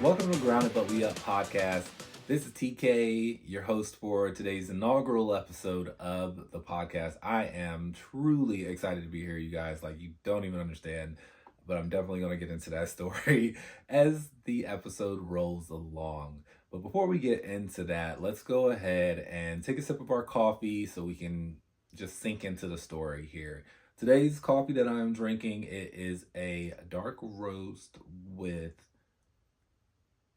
Welcome to Grounded But We Up podcast. This is TK, your host for today's inaugural episode of the podcast. I am truly excited to be here, you guys. Like, you don't even understand, but I'm definitely going to get into that story as the episode rolls along. But before we get into that, let's go ahead and take a sip of our coffee so we can just sink into the story here. Today's coffee that I'm drinking, it is a dark roast with,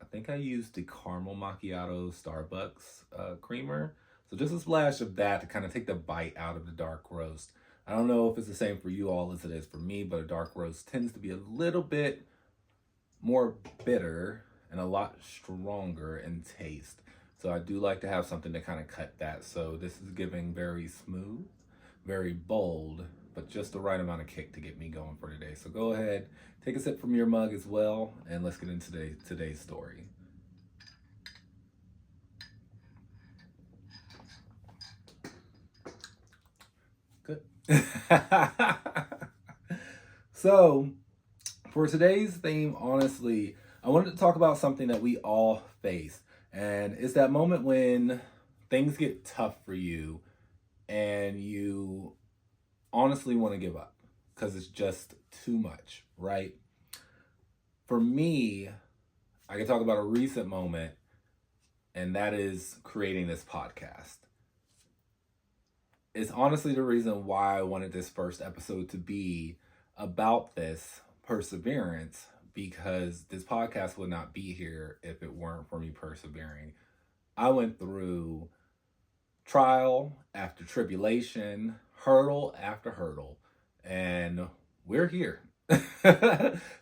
I think I used the caramel macchiato Starbucks creamer. So just a splash of that to kind of take the bite out of the dark roast. I don't know if it's the same for you all as it is for me, but a dark roast tends to be a little bit more bitter and a lot stronger in taste. So I do like to have something to kind of cut that. So this is giving very smooth, very bold, but just the right amount of kick to get me going for today. So go ahead, take a sip from your mug as well, and let's get into today's story. Good. So for today's theme, honestly, I wanted to talk about something that we all face. And it's that moment when things get tough for you and you honestly want to give up because it's just too much, right? For me, I can talk about a recent moment, and that is creating this podcast. It's honestly the reason why I wanted this first episode to be about this perseverance, because this podcast would not be here if it weren't for me persevering. I went through trial after tribulation, hurdle after hurdle, and we're here.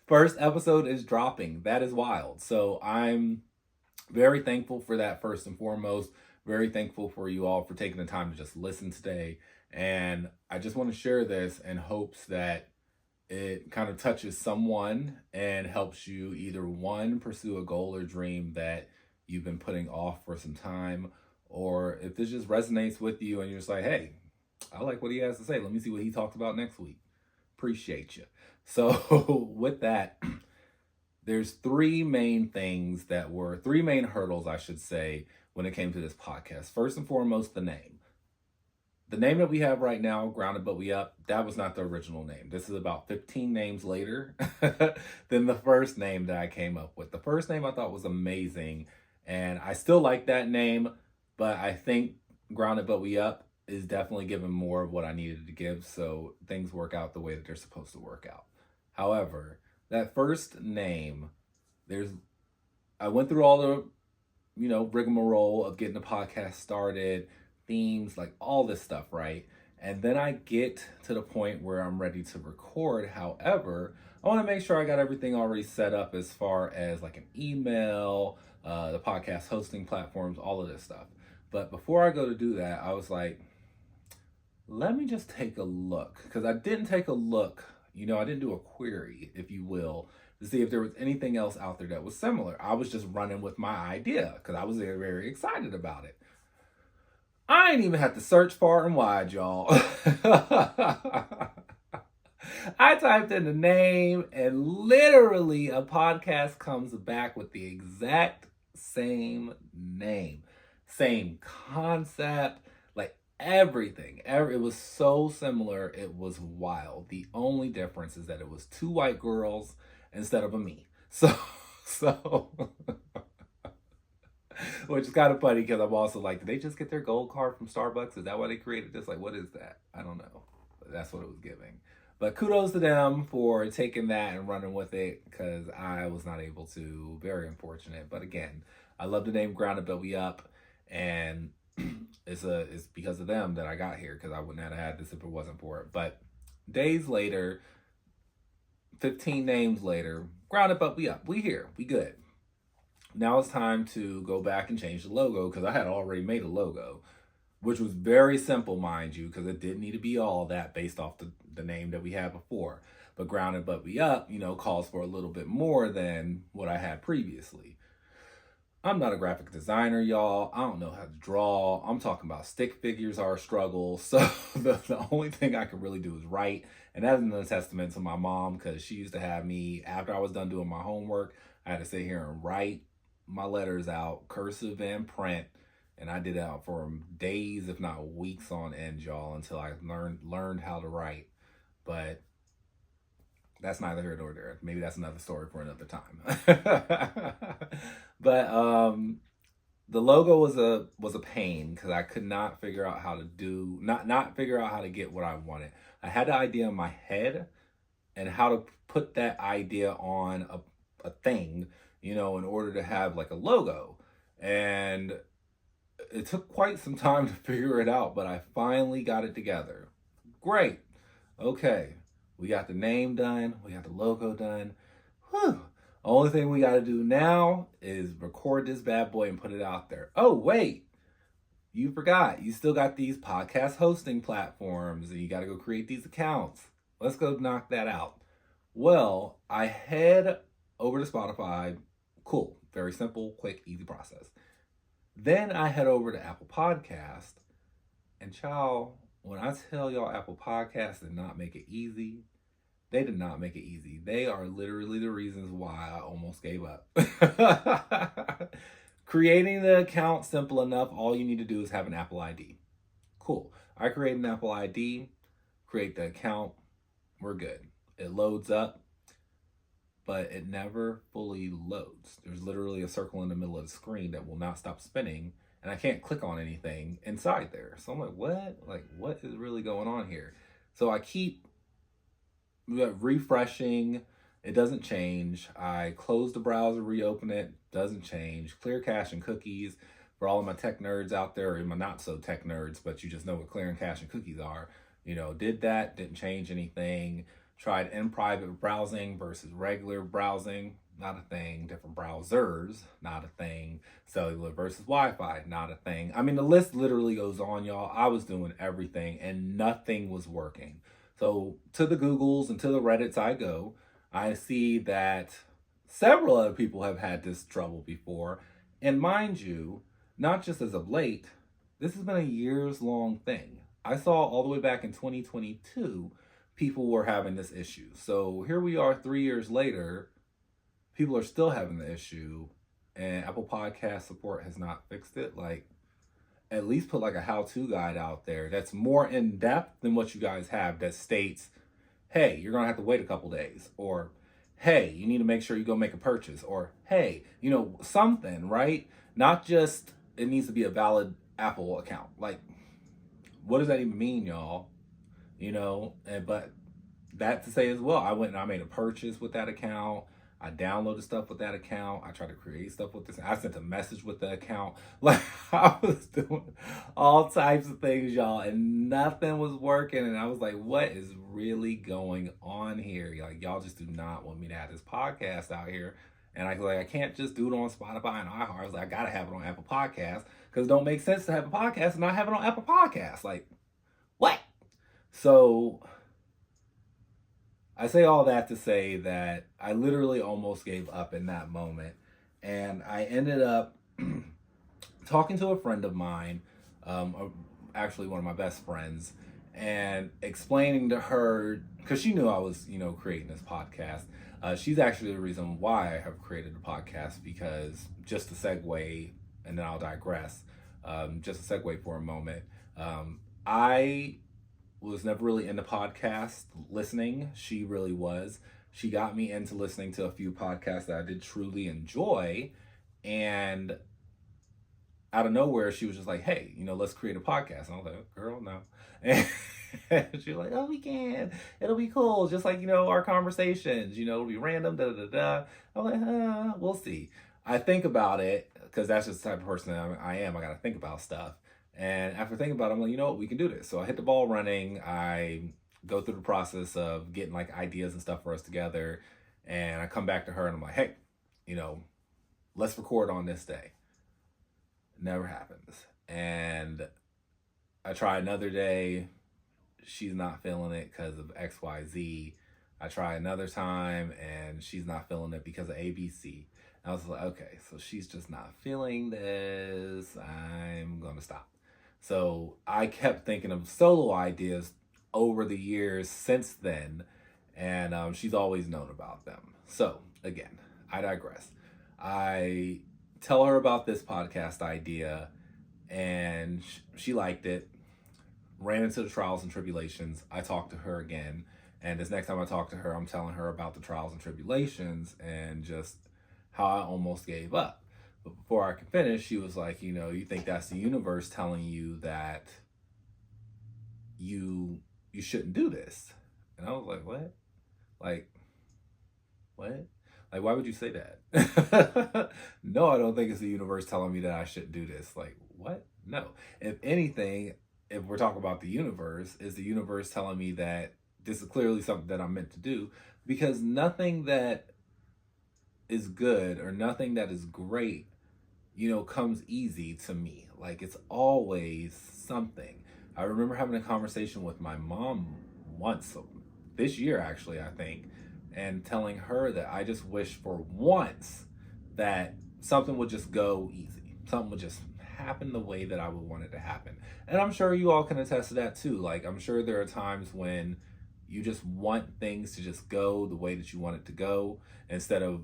First episode is dropping. That is wild. So I'm very thankful for that, first and foremost. Very thankful for you all for taking the time to just listen today. And I just want to share this in hopes that it kind of touches someone and helps you either one, pursue a goal or dream that you've been putting off for some time, or if this just resonates with you and you're just like, hey, I like what he has to say. Let me see what he talked about next week. Appreciate you. So with that, there's three main hurdles, I should say, when it came to this podcast. First and foremost, the name. The name that we have right now, Grounded But We Up, that was not the original name. This is about 15 names later than the first name that I came up with. The first name I thought was amazing, and I still like that name, but I think Grounded But We Up is definitely giving more of what I needed to give, so things work out the way that they're supposed to work out. However, that first name, I went through all the, rigmarole of getting the podcast started, themes, like all this stuff, right? And then I get to the point where I'm ready to record. However, I want to make sure I got everything already set up as far as like an email, the podcast hosting platforms, all of this stuff. But before I go to do that, I was like, let me just take a look, because I didn't take a look, I didn't do a query, if you will, to see if there was anything else out there that was similar. I was just running with my idea because I was very, very excited about it. I ain't even have to search far and wide, y'all. I typed in the name and literally a podcast comes back with the exact same name, same concept, like everything. It was so similar, it was wild. The only difference is that it was two white girls instead of a me. So which is kind of funny because I'm also like, did they just get their gold card from Starbucks? Is that why they created this? Like, what is that? I don't know. But that's what it was giving. But kudos to them for taking that and running with it, because I was not able to. Very unfortunate. But again, I love the name Grounded But We Up, and it's because of them that I got here, because I wouldn't have had this if it wasn't for it. But days later, 15 names later, Grounded But We Up. We here. We good. Now it's time to go back and change the logo, because I had already made a logo, which was very simple, mind you, because it didn't need to be all that based off the name that we had before. But Grounded But We Up, calls for a little bit more than what I had previously. I'm not a graphic designer, y'all. I don't know how to draw. I'm talking about stick figures are a struggle. So the only thing I can really do is write. And that's a testament to my mom, because she used to have me, after I was done doing my homework, I had to sit here and write my letters out, cursive and print, and I did it out for days, if not weeks on end, y'all, until I learned how to write. But that's neither here nor there. Maybe that's another story for another time. But the logo was a pain because I could not figure out how to do not figure out how to get what I wanted. I had the idea in my head and how to put that idea on a thing, in order to have like a logo. And it took quite some time to figure it out, but I finally got it together. Great. Okay. We got the name done. We got the logo done. Whew. Only thing we got to do now is record this bad boy and put it out there. Oh, wait. You forgot. You still got these podcast hosting platforms and you got to go create these accounts. Let's go knock that out. Well, I head over to Spotify. Cool. Very simple, quick, easy process. Then I head over to Apple Podcast. And child, when I tell y'all Apple Podcasts did not make it easy, they did not make it easy. They are literally the reasons why I almost gave up. Creating the account, simple enough. All you need to do is have an Apple ID. Cool. I create an Apple ID, create the account. We're good. It loads up, but it never fully loads. There's literally a circle in the middle of the screen that will not stop spinning, and I can't click on anything inside there. So I'm like, what? Like, what is really going on here? So I keep refreshing. It doesn't change. I close the browser, reopen it, doesn't change. Clear cache and cookies for all of my tech nerds out there, or my not so tech nerds, but you just know what clearing cache and cookies are. Did that, didn't change anything. Tried in private browsing versus regular browsing, not a thing. Different browsers, not a thing. Cellular versus Wi-Fi, not a thing. I mean, the list literally goes on, y'all. I was doing everything and nothing was working. So to the Googles and to the Reddits I go, I see that several other people have had this trouble before. And mind you, not just as of late, this has been a years long thing. I saw all the way back in 2022, people were having this issue. So here we are 3 years later, people are still having the issue and Apple Podcast support has not fixed it. Like, at least put like a how-to guide out there that's more in depth than what you guys have, that states, hey, you're going to have to wait a couple days, or hey, you need to make sure you go make a purchase, or hey, something, right? Not just it needs to be a valid Apple account. Like, what does that even mean, y'all? But that to say as well, I went and I made a purchase with that account. I downloaded stuff with that account. I tried to create stuff with this. I sent a message with the account. Like, I was doing all types of things, y'all, and nothing was working. And I was like, what is really going on here? Like, y'all just do not want me to have this podcast out here. And I can't just do it on Spotify and iHeart. I was like, I gotta have it on Apple Podcasts because it don't make sense to have a podcast and not have it on Apple Podcasts. Like, what? So I say all that to say that I literally almost gave up in that moment. And I ended up talking to a friend of mine, actually one of my best friends, and explaining to her, because she knew I was, creating this podcast. She's actually the reason why I have created the podcast, because just to segue, and then I'll digress, just to segue for a moment, I was never really into podcast listening. She really was. She got me into listening to a few podcasts that I did truly enjoy. And out of nowhere, she was just like, hey, let's create a podcast. And I was like, girl, no. And she was like, oh, we can. It'll be cool. Just like, our conversations, it'll be random, da-da-da-da. I'm like, we'll see. I think about it, because that's just the type of person I am. I got to think about stuff. And after thinking about it, I'm like, you know what, we can do this. So I hit the ball running. I go through the process of getting like ideas and stuff for us together. And I come back to her and I'm like, hey, let's record on this day. Never happens. And I try another day. She's not feeling it because of XYZ. I try another time and she's not feeling it because of ABC. I was like, okay, so she's just not feeling this. I'm going to stop. So I kept thinking of solo ideas over the years since then, and she's always known about them. So again, I digress. I tell her about this podcast idea, and she liked it. Ran into the trials and tribulations. I talked to her again, and this next time I talk to her, I'm telling her about the trials and tribulations and just how I almost gave up. But before I could finish, she was like, you think that's the universe telling you that you shouldn't do this. And I was like, what? Like, what? Like, why would you say that? No, I don't think it's the universe telling me that I shouldn't do this. Like, what? No. If anything, if we're talking about the universe, is the universe telling me that this is clearly something that I'm meant to do? Because nothing that is good or nothing that is great, comes easy to me. Like, it's always something. I remember having a conversation with my mom once, this year actually, I think, and telling her that I just wish for once that something would just go easy. Something would just happen the way that I would want it to happen. And I'm sure you all can attest to that too. Like, I'm sure there are times when you just want things to just go the way that you want it to go, instead of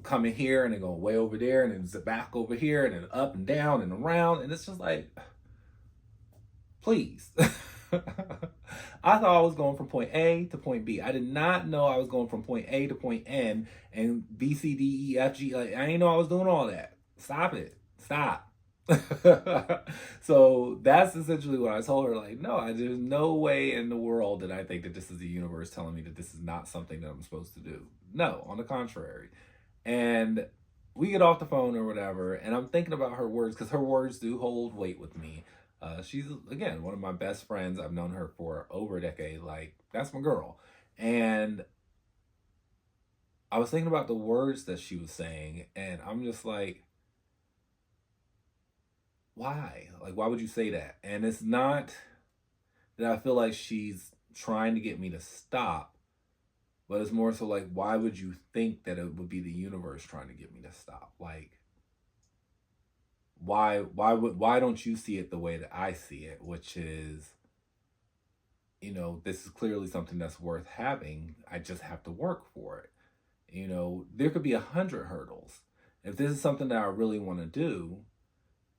coming here and then going way over there and then zip back over here and then up and down and around. And it's just like, please. I thought I was going from point A to point B. I did not know I was going from point A to point N and B, C, D, E, F, G. Like, I didn't know I was doing all that. Stop it. Stop. So that's essentially what I told her. Like, no, there's no way in the world that I think that this is the universe telling me that this is not something that I'm supposed to do. No, on the contrary. And we get off the phone or whatever, and I'm thinking about her words, because her words do hold weight with me. She's, again, one of my best friends. I've known her for over a decade. Like, that's my girl. And I was thinking about the words that she was saying, and I'm just like, why? Like, why would you say that? And it's not that I feel like she's trying to get me to stop, but it's more so like, why would you think that it would be the universe trying to get me to stop? Like, why don't you see it the way that I see it, which is, this is clearly something that's worth having. I just have to work for it. There could be 100 hurdles. If this is something that I really want to do,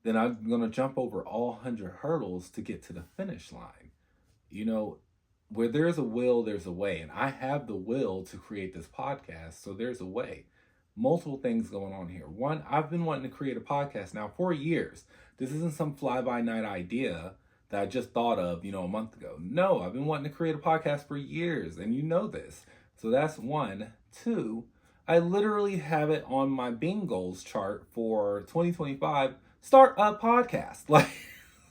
then I'm going to jump over all 100 hurdles to get to the finish line. Where there's a will, there's a way. And I have the will to create this podcast, so there's a way. Multiple things going on here. One, I've been wanting to create a podcast now for years. This isn't some fly-by-night idea that I just thought of, a month ago. No, I've been wanting to create a podcast for years, and you know this. So that's one. Two, I literally have it on my Bing goals chart for 2025, start a podcast. Like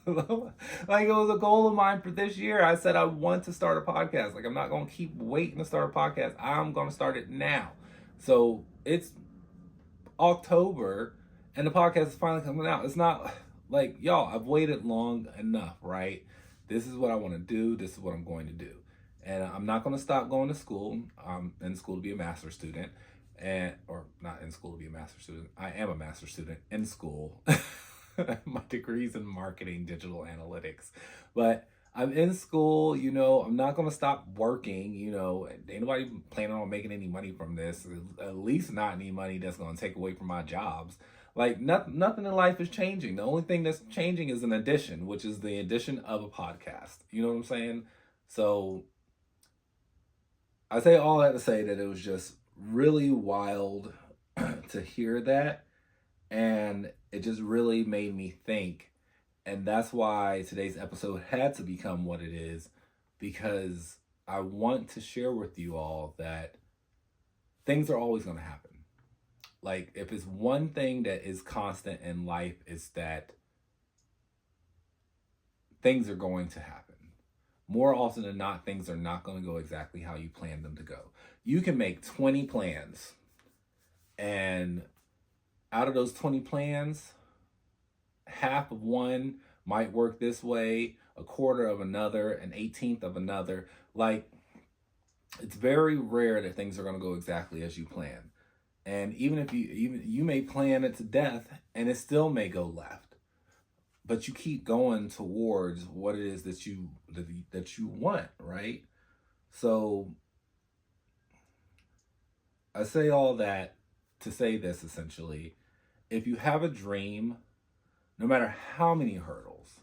it was a goal of mine for this year. I said I want to start a podcast. Like, I'm not going to keep waiting to start a podcast. I'm going to start it now. So it's October and the podcast is finally coming out. It's not like, y'all, I've waited long enough, right? This is what I want to do. This is what I'm going to do. And I'm not going to stop going to school. I'm in school to be a master's student. Or not in school to be a master's student. I am a master's student in school. My degree's in marketing, digital analytics. But I'm in school, I'm not going to stop working, ain't nobody planning on making any money from this, at least not any money that's going to take away from my jobs. Like, nothing in life is changing. The only thing that's changing is an addition, which is the addition of a podcast. You know what I'm saying? So I say all that to say that it was just really wild to hear that. And it just really made me think. And that's why today's episode had to become what it is, because I want to share with you all that things are always going to happen. Like, if it's one thing that is constant in life, it's that things are going to happen. More often than not, things are not going to go exactly how you planned them to go. You can make 20 plans, and out of those 20 plans, half of one might work this way, a quarter of another, an 18th of another. Like, it's very rare that things are going to go exactly as you plan. And even if you may plan it to death and it still may go left, but you keep going towards what it is that you want, right? So I say all that to say this essentially. If you have a dream, no matter how many hurdles,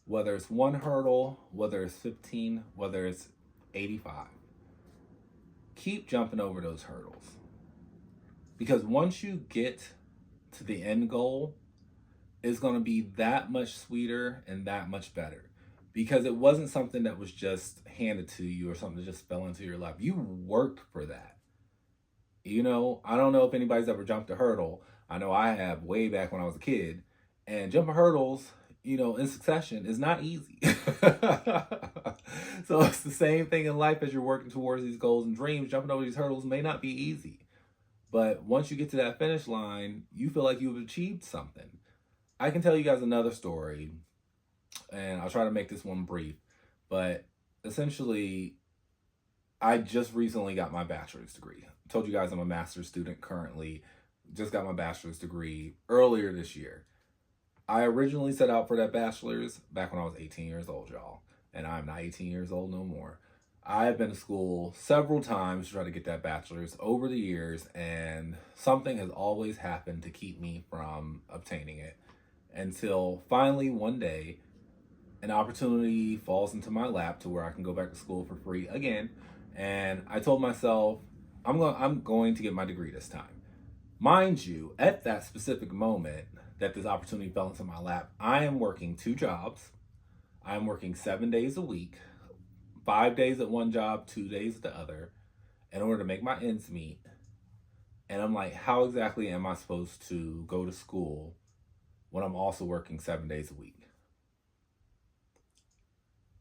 whether it's one hurdle, whether it's 15, whether it's 85, keep jumping over those hurdles. Because once you get to the end goal, it's going to be that much sweeter and that much better. Because it wasn't something that was just handed to you or something that just fell into your lap. You worked for that. You know, I don't know if anybody's ever jumped a hurdle. I know I have way back when I was a kid. And jumping hurdles, you know, in succession is not easy. So it's the same thing in life as you're working towards these goals and dreams. Jumping over these hurdles may not be easy. But once you get to that finish line, you feel like you've achieved something. I can tell you guys another story, and I'll try to make this one brief. But essentially, I just recently got my bachelor's degree. I told you guys I'm a master's student currently. Just got my bachelor's degree earlier this year. I originally set out for that bachelor's back when I was 18 years old, y'all. And I'm not 18 years old no more. I have been to school several times to try to get that bachelor's over the years, and something has always happened to keep me from obtaining it. Until finally one day, an opportunity falls into my lap to where I can go back to school for free again. And I told myself, I'm going to get my degree this time. Mind you, at that specific moment that this opportunity fell into my lap, I am working 2 jobs. I am working 7 days a week, 5 days at one job, 2 days at the other, in order to make my ends meet. And I'm like, how exactly am I supposed to go to school when I'm also working 7 days a week?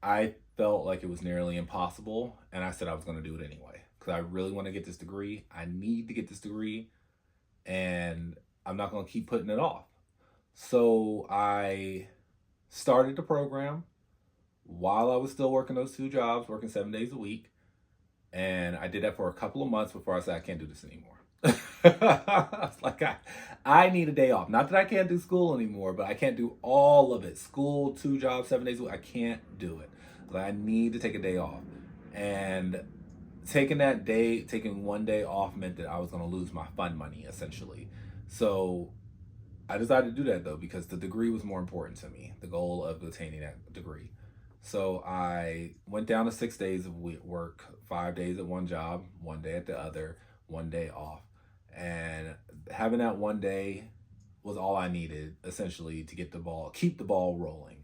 I felt like it was nearly impossible, and I said I was going to do it anyway because I really want to get this degree. I need to get this degree, and I'm not going to keep putting it off. So I started the program while I was still working those 2 jobs, working 7 days a week. And I did that for a couple of months before I said, I can't do this anymore. I was like, I need a day off. Not that I can't do school anymore, but I can't do all of it. School, 2 jobs, 7 days a week. I can't do it. Like, I need to take a day off. And taking one day off meant that I was going to lose my fun money, essentially. So I decided to do that, though, because the degree was more important to me, the goal of attaining that degree. So I went down to 6 days of work, 5 days at one job, 1 day at the other, 1 day off. And having that 1 day was all I needed, essentially, to keep the ball rolling.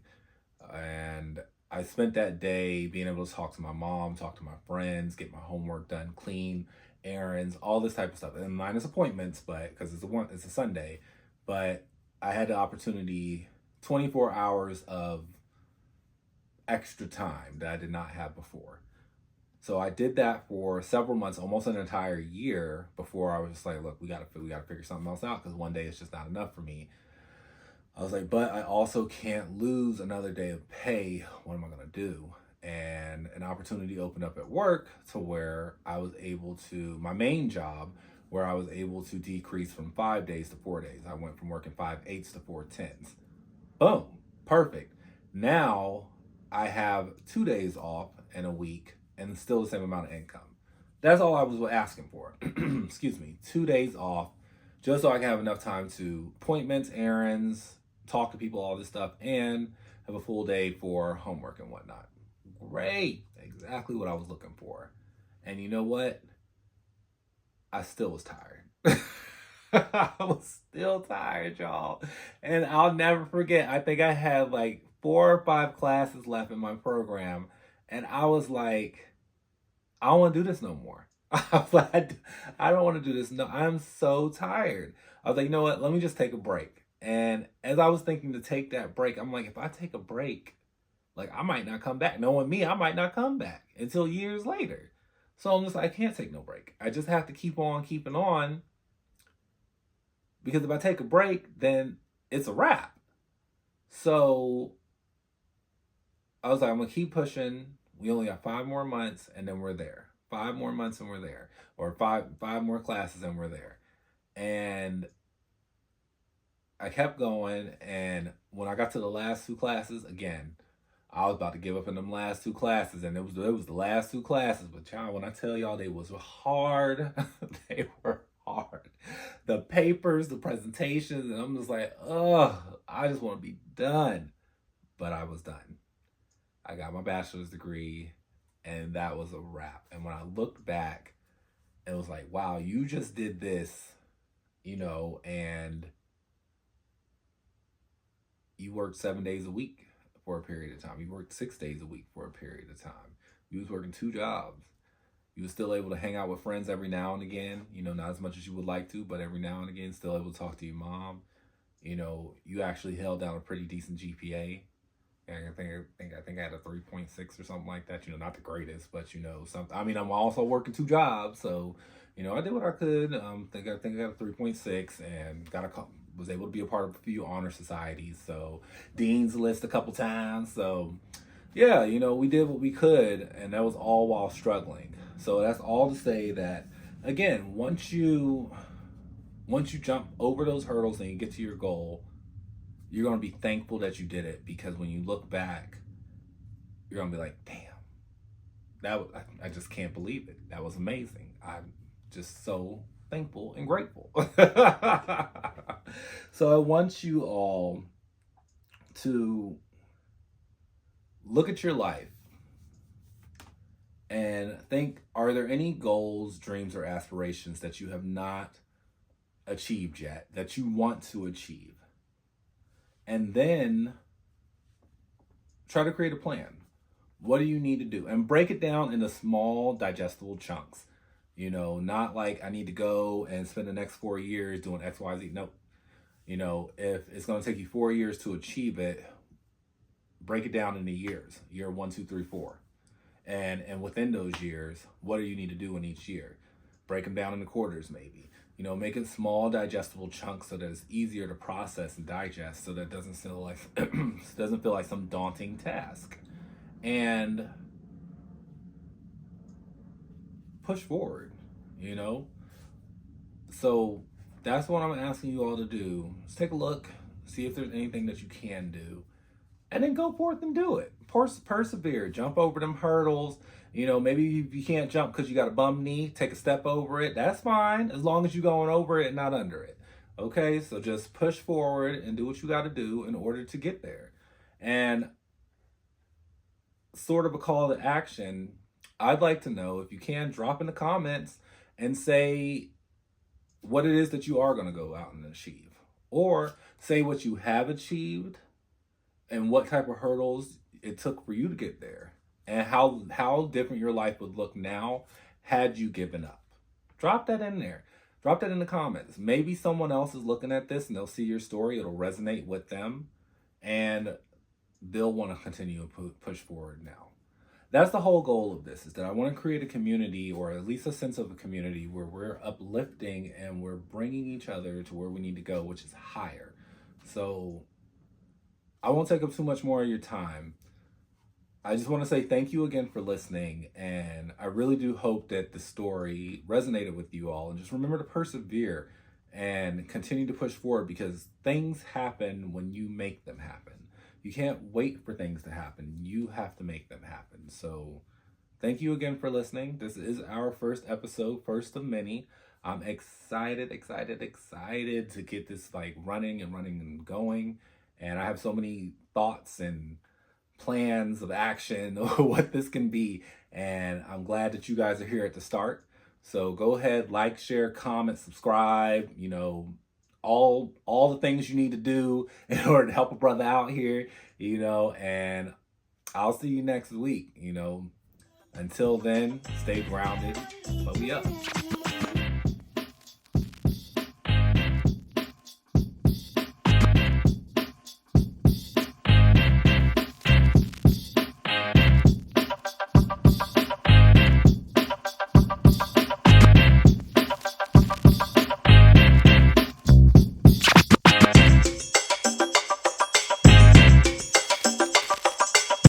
And I spent that day being able to talk to my mom, talk to my friends, get my homework done, clean errands, all this type of stuff. And minus appointments, but because it's a Sunday. But I had the opportunity, 24 hours of extra time that I did not have before. So I did that for several months, almost an entire year, before I was just like, look, we gotta figure something else out because 1 day is just not enough for me. I was like, but I also can't lose another day of pay. What am I gonna do? And an opportunity opened up at work to where I was able to, my main job, where I was able to decrease from 5 days to 4 days. I went from working 5 8s to 4 10s. Boom, perfect. Now I have 2 days off in a week and still the same amount of income. That's all I was asking for. Excuse me, 2 days off, just so I can have enough time to appointments, errands, talk to people, all this stuff, and have a full day for homework and whatnot. Great, exactly what I was looking for. And you know what? I still was tired. I was still tired, y'all. And I'll never forget, I think I had like 4 or 5 classes left in my program. And I was like, I don't want to do this no more. I don't want to do this. No, I'm so tired. I was like, you know what? Let me just take a break. And as I was thinking to take that break, I'm like, if I take a break, like I might not come back. Knowing me, I might not come back until years later. So I'm just like, I can't take no break. I just have to keep on keeping on. Because if I take a break, then it's a wrap. So I was like, I'm going to keep pushing. We only got 5 more months and then we're there. 5 more months and we're there. Or five more classes and we're there. And I kept going. And when I got to the last 2 classes, again, I was about to give up in them last 2 classes. And it was the last 2 classes. But y'all, when I tell y'all they was hard, they were hard. the papers, the presentations, and I'm just like, oh, I just want to be done. But I was done. I got my bachelor's degree, and that was a wrap. And when I looked back, it was like, wow, you just did this, and you worked 7 days a week for a period of time. You worked 6 days a week for a period of time. You was working 2 jobs. You was still able to hang out with friends every now and again, not as much as you would like to, but every now and again, still able to talk to your mom. You actually held down a pretty decent GPA. I think I had a 3.6 or something like that. Not the greatest, but something. I mean, I'm also working 2 jobs, so I did what I could. I think I got a 3.6 and was able to be a part of a few honor societies. So dean's list a couple times. So yeah, we did what we could, and that was all while struggling. So that's all to say that, again, once you jump over those hurdles and you get to your goal, you're going to be thankful that you did it, because when you look back, you're going to be like, damn, I just can't believe it. That was amazing. I'm just so thankful and grateful. So I want you all to look at your life and think, are there any goals, dreams, or aspirations that you have not achieved yet that you want to achieve? And then try to create a plan. What do you need to do? And break it down into small, digestible chunks. Not like I need to go and spend the next 4 years doing X, Y, Z. Nope. If it's going to take you 4 years to achieve it, break it down into years. Year 1, 2, 3, 4. And within those years, what do you need to do in each year? Break them down into quarters, maybe. Make it small, digestible chunks so that it's easier to process and digest, so that it doesn't feel like some daunting task. And push forward, So that's what I'm asking you all to do. Just take a look, see if there's anything that you can do, and then go forth and do it. Persevere, jump over them hurdles. Maybe if you can't jump because you got a bum knee, take a step over it. That's fine, as long as you're going over it and not under it. Okay, so just push forward and do what you got to do in order to get there. And sort of a call to action, I'd like to know, if you can, drop in the comments and say what it is that you are going to go out and achieve. Or say what you have achieved and what type of hurdles it took for you to get there, and how different your life would look now had you given up. Drop that in there. Drop that in the comments. Maybe someone else is looking at this and they'll see your story. It'll resonate with them, and they'll want to continue to push forward now. That's the whole goal of this, is that I want to create a community, or at least a sense of a community, where we're uplifting and we're bringing each other to where we need to go, which is higher. So I won't take up too much more of your time. I just want to say thank you again for listening, and I really do hope that the story resonated with you all. And just remember to persevere and continue to push forward, because things happen when you make them happen. You can't wait for things to happen. You have to make them happen. So thank you again for listening. This is our first episode, first of many. I'm excited to get this running and going. And I have so many thoughts and plans of action or what this can be. And I'm glad that you guys are here at the start. So go ahead, like, share, comment, subscribe, all the things you need to do in order to help a brother out here, and I'll see you next week. Until then, stay grounded, but we up.